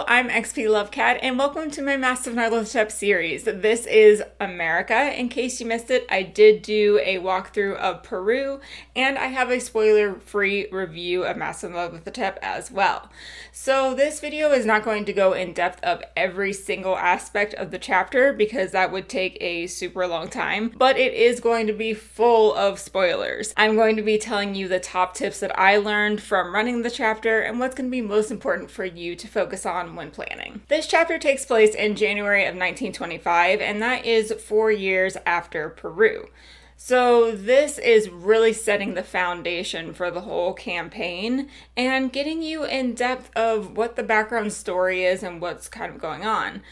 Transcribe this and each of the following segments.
Hello, I'm XPLovecat, and welcome to my Masks of Nyarlathotep series. This is America. In case you missed it, I did do a walkthrough of Peru, and I have a spoiler-free review of Masks of Nyarlathotep as well. So this video is not going to go in depth of every single aspect of the chapter, because that would take a super long time, but it is going to be full of spoilers. I'm going to be telling you the top tips that I learned from running the chapter, and what's going to be most important for you to focus on when planning. This chapter takes place in January of 1925, and that is 4 years after Peru. So this is really setting the foundation for the whole campaign and getting you in depth of what the background story is and what's kind of going on.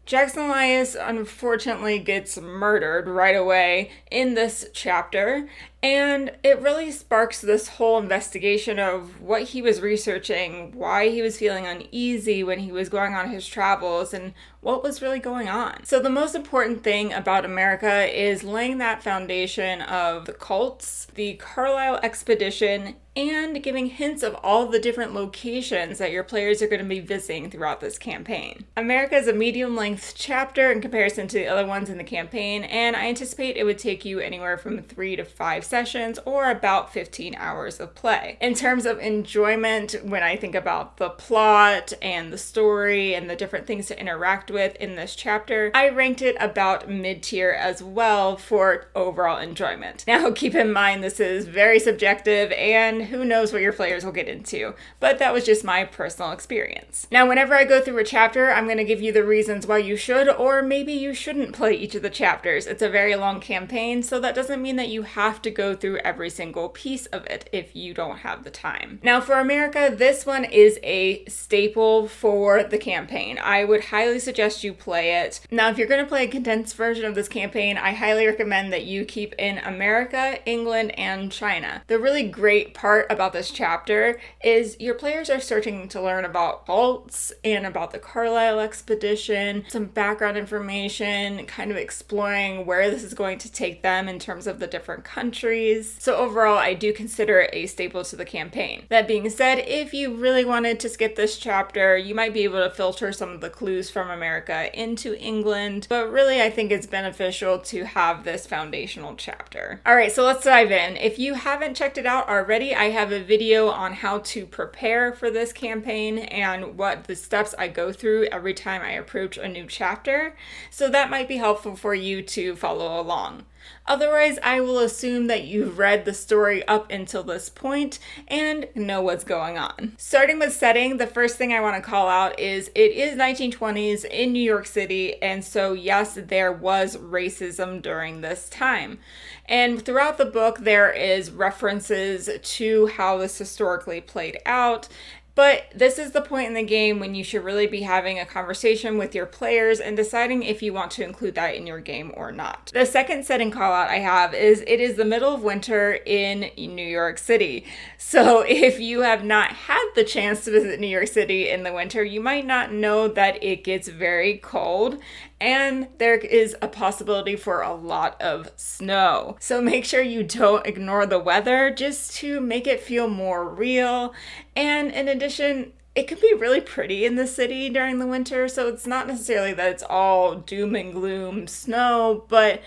Jackson Elias unfortunately gets murdered right away in this chapter, and it really sparks this whole investigation of what he was researching, why he was feeling uneasy when he was going on his travels, and what was really going on. So the most important thing about America is laying that foundation of the cults, the Carlisle expedition, and giving hints of all the different locations that your players are going to be visiting throughout this campaign. America is a medium-length chapter in comparison to the other ones in the campaign, and I anticipate it would take you anywhere from 3 to 5 sessions, or about 15 hours of play. In terms of enjoyment, when I think about the plot and the story and the different things to interact with in this chapter, I ranked it about mid-tier as well for overall enjoyment. Now keep in mind this is very subjective, and who knows what your players will get into, but that was just my personal experience. Now whenever I go through a chapter, I'm going to give you the reasons why you should or maybe you shouldn't play each of the chapters. It's a very long campaign, so that doesn't mean that you have to go through every single piece of it if you don't have the time. Now for America, this one is a staple for the campaign. I would highly suggest you play it. Now if you're going to play a condensed version of this campaign, I highly recommend that you keep in America, England, and China. The really great part about this chapter is your players are starting to learn about cults and about the Carlisle expedition, some background information, kind of exploring where this is going to take them in terms of the different countries. So overall, I do consider it a staple to the campaign. That being said, if you really wanted to skip this chapter, you might be able to filter some of the clues from America into England, but really I think it's beneficial to have this foundational chapter. Alright, so let's dive in. If you haven't checked it out already, I have a video on how to prepare for this campaign and what the steps I go through every time I approach a new chapter, so that might be helpful for you to follow along. Otherwise, I will assume that you've read the story up until this point and know what's going on. Starting with setting, the first thing I want to call out is it is 1920s in New York City, and so yes, there was racism during this time. And throughout the book, there is references to how this historically played out. But this is the point in the game when you should really be having a conversation with your players and deciding if you want to include that in your game or not. The second setting call out I have is it is the middle of winter in New York City. So if you have not had the chance to visit New York City in the winter, you might not know that it gets very cold and there is a possibility for a lot of snow. So make sure you don't ignore the weather just to make it feel more real. And in addition, it can be really pretty in the city during the winter, so it's not necessarily that it's all doom and gloom snow, but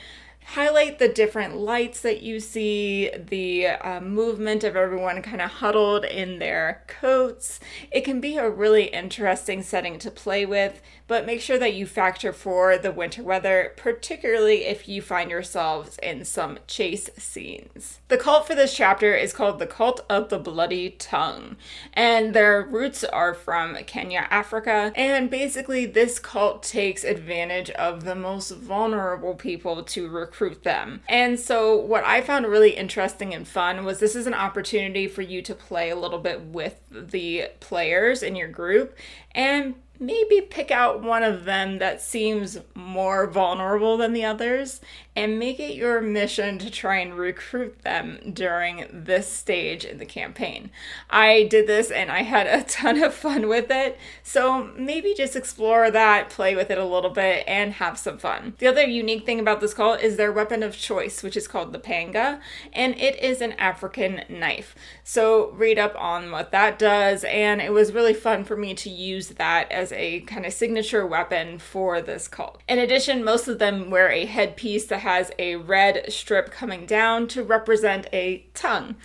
highlight the different lights that you see, the movement of everyone kind of huddled in their coats. It can be a really interesting setting to play with, but make sure that you factor for the winter weather, particularly if you find yourselves in some chase scenes. The cult for this chapter is called the Cult of the Bloody Tongue, and their roots are from Kenya, Africa, and basically this cult takes advantage of the most vulnerable people to recruit them. And so what I found really interesting and fun was this is an opportunity for you to play a little bit with the players in your group and maybe pick out one of them that seems more vulnerable than the others and make it your mission to try and recruit them during this stage in the campaign. I did this and I had a ton of fun with it, so maybe just explore that, play with it a little bit, and have some fun. The other unique thing about this cult is their weapon of choice, which is called the panga, and it is an African knife. So read up on what that does, and it was really fun for me to use that as a kind of signature weapon for this cult. In addition, most of them wear a headpiece that has a red strip coming down to represent a tongue.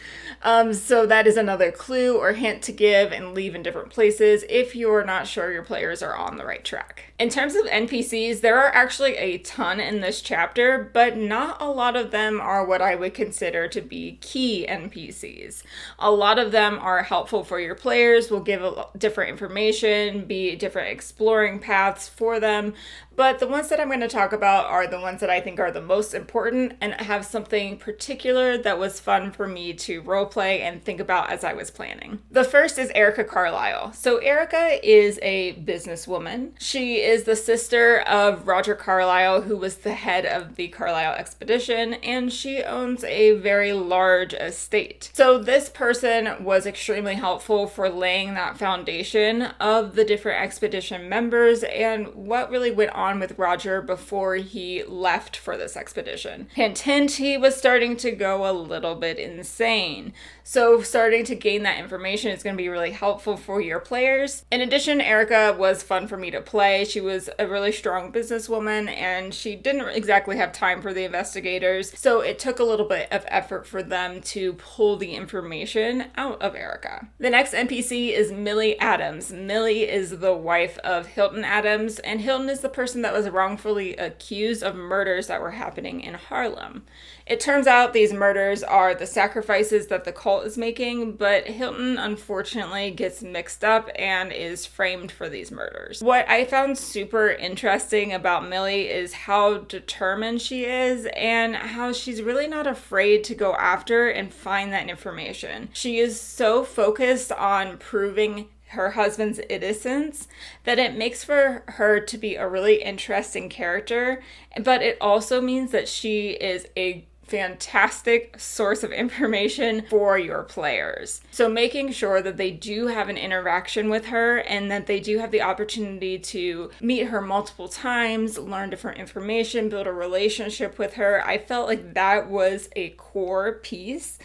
So that is another clue or hint to give and leave in different places if you're not sure your players are on the right track. In terms of NPCs, there are actually a ton in this chapter, but not a lot of them are what I would consider to be key NPCs. A lot of them are helpful for your players, will give different information, be different exploring paths for them, but the ones that I'm going to talk about are the ones that I think are the most important and have something particular that was fun for me to roleplay and think about as I was planning. The first is Erica Carlisle. So Erica is a businesswoman. She is the sister of Roger Carlisle, who was the head of the Carlisle expedition, and she owns a very large estate. So this person was extremely helpful for laying that foundation of the different expedition members and what really went on with Roger before he left for this expedition. Hint, hint, he was starting to go a little bit insane. So starting to gain that information is going to be really helpful for your players. In addition, Erica was fun for me to play. She was a really strong businesswoman and she didn't exactly have time for the investigators. So it took a little bit of effort for them to pull the information out of Erica. The next NPC is Millie Adams. Millie is the wife of Hilton Adams, and Hilton is the person that was wrongfully accused of murders that were happening in Harlem. It turns out these murders are the sacrifices that the cult is making, but Hilton unfortunately gets mixed up and is framed for these murders. What I found super interesting about Millie is how determined she is and how she's really not afraid to go after and find that information. She is so focused on proving her husband's innocence that it makes for her to be a really interesting character, but it also means that she is a fantastic source of information for your players. So making sure that they do have an interaction with her and that they do have the opportunity to meet her multiple times, learn different information, build a relationship with her, I felt like that was a core piece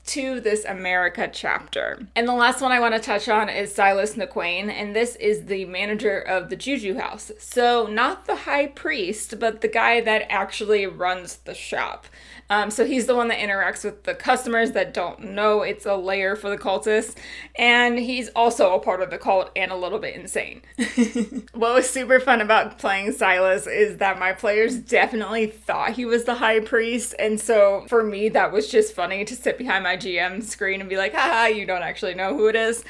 to this America chapter. And the last one I want to touch on is Silas McQuain, and this is the manager of the Juju House. So not the high priest, but the guy that actually runs the shop. So he's the one that interacts with the customers that don't know it's a lair for the cultists, and he's also a part of the cult and a little bit insane. What was super fun about playing Silas is that my players definitely thought he was the high priest, and so for me that was just funny to sit behind my GM screen and be like, haha, you don't actually know who it is.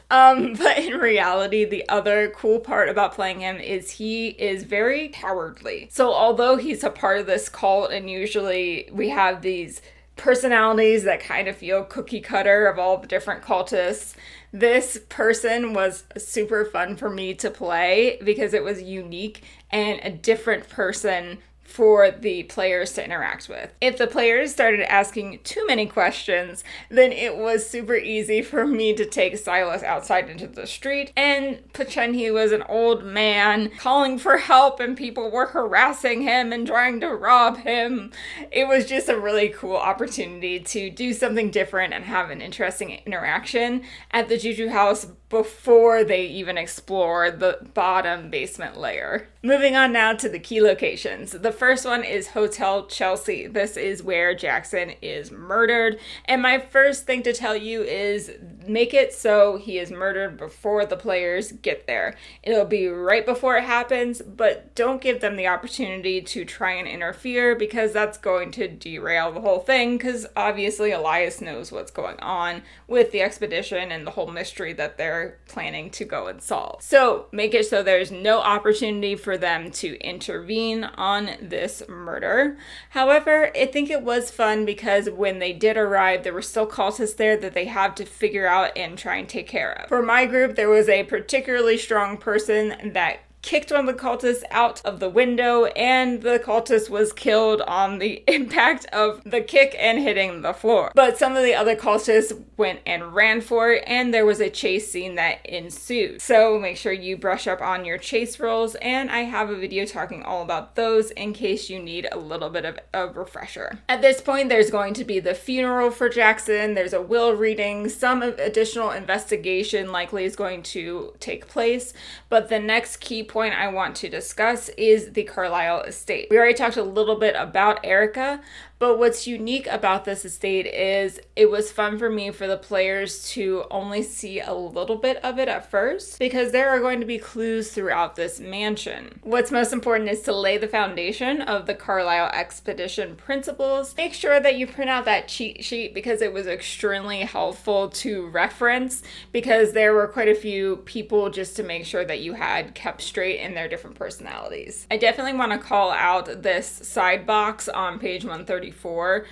But in reality, the other cool part about playing him is he is very cowardly. So although he's a part of this cult and usually we have these personalities that kind of feel cookie cutter of all the different cultists, this person was super fun for me to play because it was unique and a different person for the players to interact with. If the players started asking too many questions, then it was super easy for me to take Silas outside into the street and pretend he was an old man calling for help and people were harassing him and trying to rob him. It was just a really cool opportunity to do something different and have an interesting interaction at the Juju House before they even explore the bottom basement layer. Moving on now to the key locations. The first one is Hotel Chelsea. This is where Jackson is murdered. And my first thing to tell you is make it so he is murdered before the players get there. It'll be right before it happens, but don't give them the opportunity to try and interfere because that's going to derail the whole thing, because obviously Elias knows what's going on with the expedition and the whole mystery that they're planning to go and solve. So make it so there's no opportunity for them to intervene on this murder. However, I think it was fun because when they did arrive, there were still cultists there that they have to figure out and try and take care of. For my group, there was a particularly strong person that kicked one of the cultists out of the window, and the cultist was killed on the impact of the kick and hitting the floor. But some of the other cultists went and ran for it, and there was a chase scene that ensued. So make sure you brush up on your chase rolls, and I have a video talking all about those in case you need a little bit of a refresher. At this point, there's going to be the funeral for Jackson, there's a will reading, some additional investigation likely is going to take place, but the next key point I want to discuss is the Carlisle estate. We already talked a little bit about Erica, but what's unique about this estate is it was fun for me for the players to only see a little bit of it at first, because there are going to be clues throughout this mansion. What's most important is to lay the foundation of the Carlisle expedition principles. Make sure that you print out that cheat sheet because it was extremely helpful to reference, because there were quite a few people just to make sure that you had kept straight in their different personalities. I definitely want to call out this side box on page 134.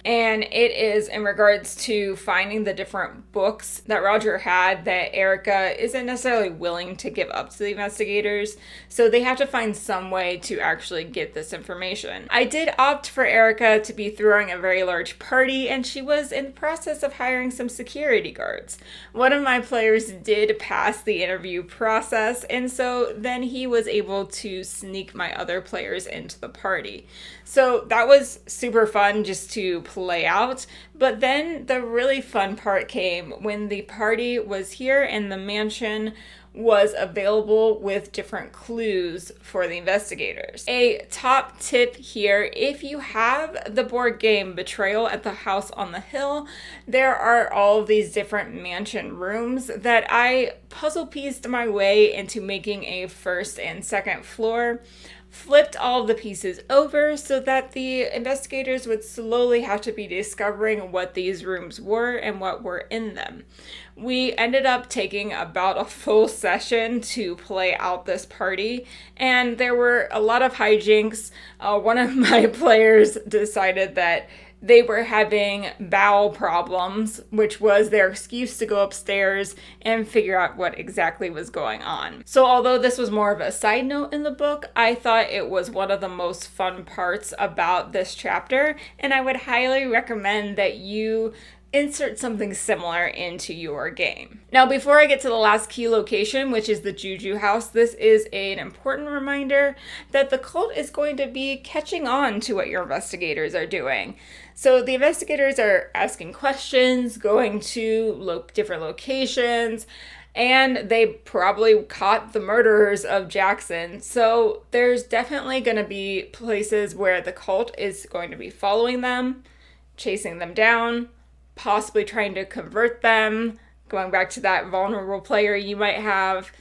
And it is in regards to finding the different books that Roger had that Erica isn't necessarily willing to give up to the investigators, so they have to find some way to actually get this information. I did opt for Erica to be throwing a very large party, and she was in the process of hiring some security guards. One of my players did pass the interview process, and so then he was able to sneak my other players into the party. So that was super fun just to play out. But then the really fun part came when the party was here and the mansion was available with different clues for the investigators. A top tip here, if you have the board game Betrayal at the House on the Hill, there are all of these different mansion rooms that I puzzle pieced my way into making a first and second floor. Flipped all of the pieces over so that the investigators would slowly have to be discovering what these rooms were and what were in them. We ended up taking about a full session to play out this party, and there were a lot of hijinks. One of my players decided that they were having bowel problems, which was their excuse to go upstairs and figure out what exactly was going on. So although this was more of a side note in the book, I thought it was one of the most fun parts about this chapter, and I would highly recommend that you insert something similar into your game. Now, before I get to the last key location, which is the Juju house, this is an important reminder that the cult is going to be catching on to what your investigators are doing. So the investigators are asking questions, going to different locations, and they probably caught the murderers of Jackson. So there's definitely going to be places where the cult is going to be following them, chasing them down, possibly trying to convert them, going back to that vulnerable player you might have.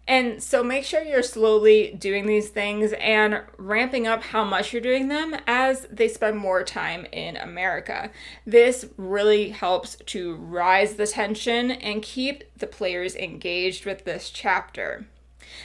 And so make sure you're slowly doing these things and ramping up how much you're doing them as they spend more time in America. This really helps to rise the tension and keep the players engaged with this chapter.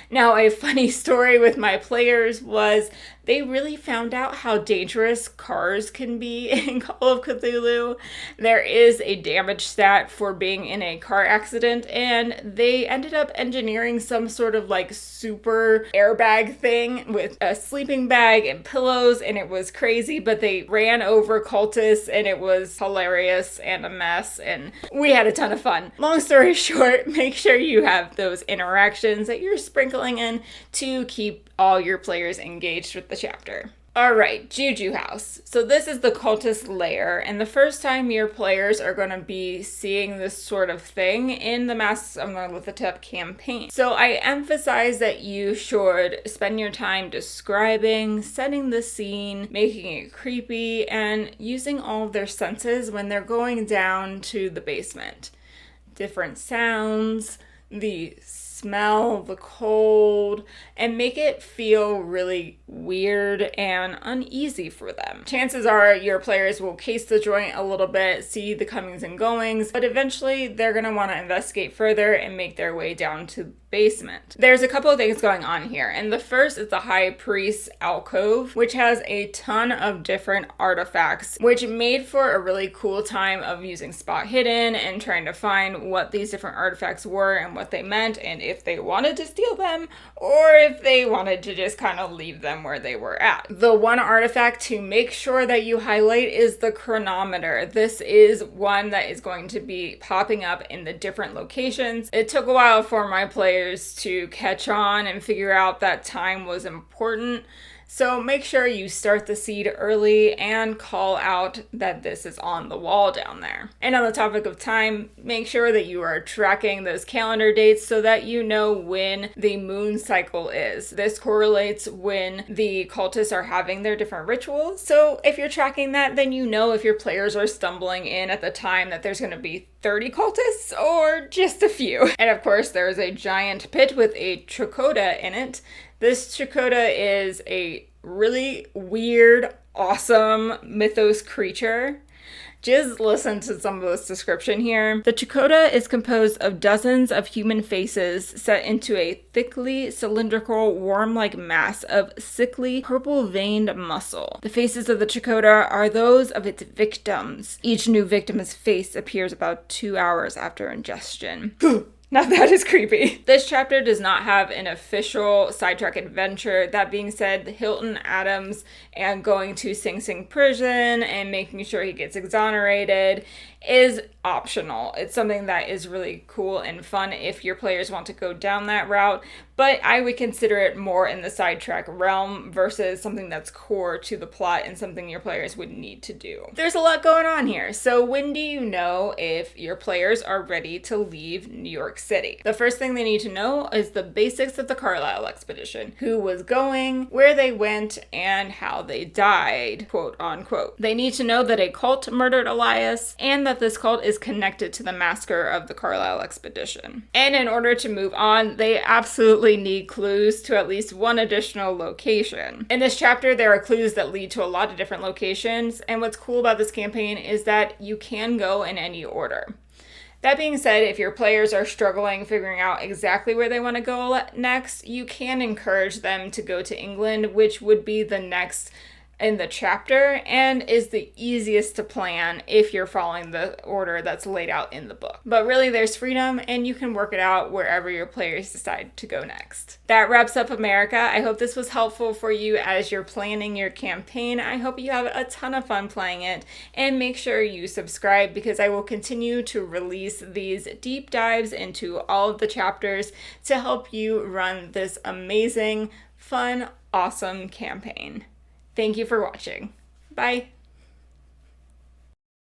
Now, a funny story with my players was they really found out how dangerous cars can be in Call of Cthulhu. There is a damage stat for being in a car accident, and they ended up engineering some sort of super airbag thing with a sleeping bag and pillows, and it was crazy, but they ran over cultists, and it was hilarious and a mess, and we had a ton of fun. Long story short, make sure you have those interactions that you're sprinkling in to keep all your players engaged with the chapter. Alright, Juju House. So this is the cultist lair, and the first time your players are going to be seeing this sort of thing in the Masks of Nyarlathotep campaign. So I emphasize that you should spend your time describing, setting the scene, making it creepy, and using all of their senses when they're going down to the basement. Different sounds, the smell, the cold, and make it feel really weird and uneasy for them. Chances are your players will case the joint a little bit, see the comings and goings, but eventually they're going to want to investigate further and make their way down to basement. There's a couple of things going on here, and the first is the High Priest's alcove, which has a ton of different artifacts, which made for a really cool time of using spot hidden and trying to find what these different artifacts were and what they meant, and if they wanted to steal them or if they wanted to just kind of leave them where they were at. The one artifact to make sure that you highlight is the chronometer. This is one that is going to be popping up in the different locations. It took a while for my players to catch on and figure out that time was important. So make sure you start the seed early and call out that this is on the wall down there. And on the topic of time, make sure that you are tracking those calendar dates so that you know when the moon cycle is. This correlates when the cultists are having their different rituals. So if you're tracking that, then you know if your players are stumbling in at the time that there's going to be 30 cultists or just a few. And of course, there is a giant pit with a Trocoda in it. This Trocoda is a really weird, awesome mythos creature. Just listen to some of this description here. The Trocoda is composed of dozens of human faces set into a thickly cylindrical, worm-like mass of sickly, purple-veined muscle. The faces of the Trocoda are those of its victims. Each new victim's face appears about 2 hours after ingestion. Now that is creepy. This chapter does not have an official sidetrack adventure. That being said, Hilton Adams and going to Sing Sing prison and making sure he gets exonerated is optional. It's something that is really cool and fun if your players want to go down that route, but I would consider it more in the sidetrack realm versus something that's core to the plot and something your players would need to do. There's a lot going on here, so when do you know if your players are ready to leave New York City? The first thing they need to know is the basics of the Carlisle expedition. Who was going, where they went, and how they died, quote unquote. They need to know that a cult murdered Elias and that this cult is connected to the massacre of the Carlisle expedition. And in order to move on, they absolutely need clues to at least one additional location. In this chapter, there are clues that lead to a lot of different locations, and what's cool about this campaign is that you can go in any order. That being said, if your players are struggling figuring out exactly where they want to go next, you can encourage them to go to England, which would be the next in the chapter and is the easiest to plan if you're following the order that's laid out in the book. But really, there's freedom and you can work it out wherever your players decide to go next. That wraps up America. I hope this was helpful for you as you're planning your campaign. I hope you have a ton of fun playing it, and make sure you subscribe because I will continue to release these deep dives into all of the chapters to help you run this amazing, fun, awesome campaign. Thank you for watching. Bye.